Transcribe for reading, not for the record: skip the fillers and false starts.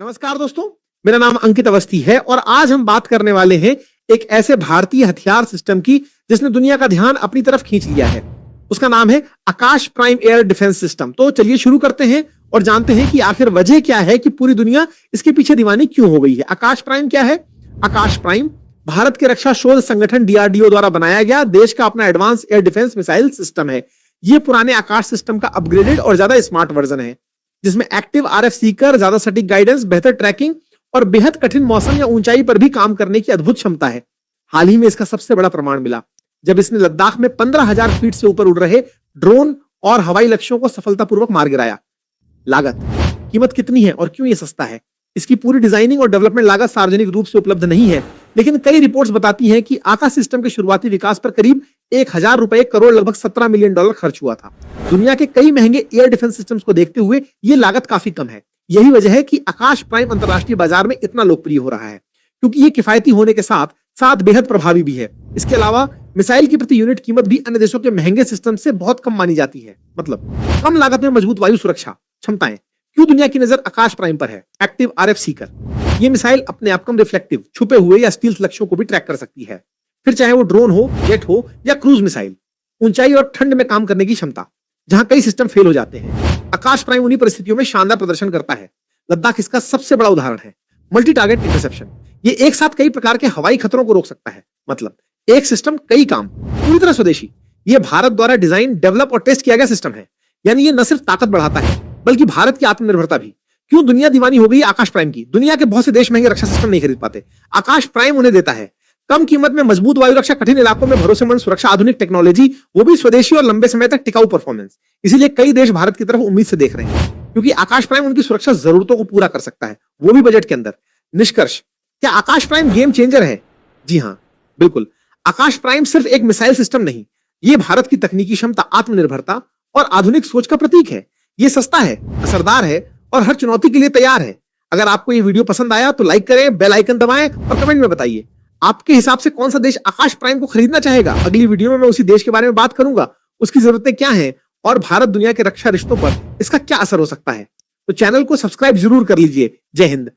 नमस्कार दोस्तों, मेरा नाम अंकित अवस्थी है और आज हम बात करने वाले हैं एक ऐसे भारतीय हथियार सिस्टम की जिसने दुनिया का ध्यान अपनी तरफ खींच लिया है। उसका नाम है आकाश प्राइम एयर डिफेंस सिस्टम। तो चलिए शुरू करते हैं और जानते हैं कि आखिर वजह क्या है कि पूरी दुनिया इसके पीछे दीवानी क्यों हो गई है। आकाश प्राइम क्या है? आकाश प्राइम भारत के रक्षा शोध संगठन डीआरडीओ द्वारा बनाया गया देश का अपना advance air defence missile system है। यह पुराने आकाश सिस्टम का अपग्रेडेड और ज्यादा स्मार्ट वर्जन है जिसमें एक्टिव आरएफ सीकर, ज्यादा सटीक गाइडेंस, बेहतर ट्रैकिंग और बेहद कठिन मौसम या ऊंचाई पर भी काम करने की अद्भुत क्षमता है। हाल ही में इसका सबसे बड़ा प्रमाण मिला जब इसने लद्दाख में 15,000 फीट से ऊपर उड़ रहे ड्रोन और हवाई लक्ष्यों को सफलतापूर्वक मार गिराया। लागत, कीमत कितनी है और क्यों यह सस्ता है? इसकी पूरी डिजाइनिंग और डेवलपमेंट लागत सार्वजनिक रूप से उपलब्ध नहीं है, लेकिन कई रिपोर्ट्स बताती हैं कि आकाश सिस्टम के शुरुआती विकास पर करीब 1,000 रुपए करोड़ लगभग $17 मिलियन खर्च हुआ था। दुनिया के कई महंगे एयर डिफेंस सिस्टम्स को देखते हुए यह लागत काफी कम है। यही वजह है कि आकाश प्राइम अंतरराष्ट्रीय बाजार में इतना लोकप्रिय हो रहा है, क्योंकि यह किफायती होने के साथ साथ बेहद प्रभावी भी है। इसके अलावा मिसाइल की प्रति यूनिट कीमत भी अन्य देशों के महंगे सिस्टम से बहुत कम मानी जाती है। मतलब कम लागत में मजबूत वायु सुरक्षा क्षमताएं। क्यों दुनिया की नजर आकाश प्राइम पर है? Active RF Sikar. यह मिसाइल अपने आप कम रिफ्लेक्टिव, छुपे हुए या स्टील्थ लक्ष्यों को भी ट्रैक कर सकती है, फिर चाहे वो ड्रोन हो, जेट हो या क्रूज मिसाइल। ऊंचाई और ठंड में काम करने की क्षमता, जहां कई सिस्टम फेल हो जाते हैं, आकाश प्राइम उन्हीं परिस्थितियों में शानदार प्रदर्शन करता है। लद्दाख इसका सबसे बड़ा उदाहरण है। मल्टी टारगेट इंटरसेप्शन, ये एक साथ कई प्रकार के हवाई खतरों को रोक सकता है। मतलब एक सिस्टम कई काम, पूरी तरह स्वदेशी। यह भारत द्वारा डिजाइन, डेवलप और टेस्ट किया गया सिस्टम है। यानी ये न सिर्फ ताकत बढ़ाता है बल्कि भारत की आत्मनिर्भरता भी। क्यों दुनिया दीवानी हो गई आकाश प्राइम की? दुनिया के बहुत से देश महंगे रक्षा सिस्टम नहीं खरीद पाते, आकाश प्राइम उन्हें देता है। कम कीमत में मजबूत वायु रक्षा, कठिन इलाकों में भरोसेमंद सुरक्षा, आधुनिक टेक्नोलॉजी, वो भी स्वदेशी और लंबे समय तक टिकाऊ परफॉर्मेंस। इसीलिए कई देश भारत की तरफ उम्मीद से देख रहे हैं, क्योंकि आकाश प्राइम उनकी सुरक्षा जरूरतों को पूरा कर सकता है, वो भी बजट के अंदर। निष्कर्ष, क्या आकाश प्राइम गेम चेंजर है? जी हाँ, बिल्कुल। आकाश प्राइम सिर्फ एक मिसाइल सिस्टम नहीं, ये भारत की तकनीकी क्षमता, आत्मनिर्भरता और आधुनिक सोच का प्रतीक है। ये सस्ता है, असरदार है और हर चुनौती के लिए तैयार है। अगर आपको ये वीडियो पसंद आया तो लाइक करें, बेल आइकन दबाएं और कमेंट में बताइए आपके हिसाब से कौन सा देश आकाश प्राइम को खरीदना चाहेगा। अगली वीडियो में मैं उसी देश के बारे में बात करूंगा, उसकी जरूरतें क्या हैं और भारत दुनिया के रक्षा रिश्तों पर इसका क्या असर हो सकता है। तो चैनल को सब्सक्राइब जरूर कर लीजिए। जय हिंद।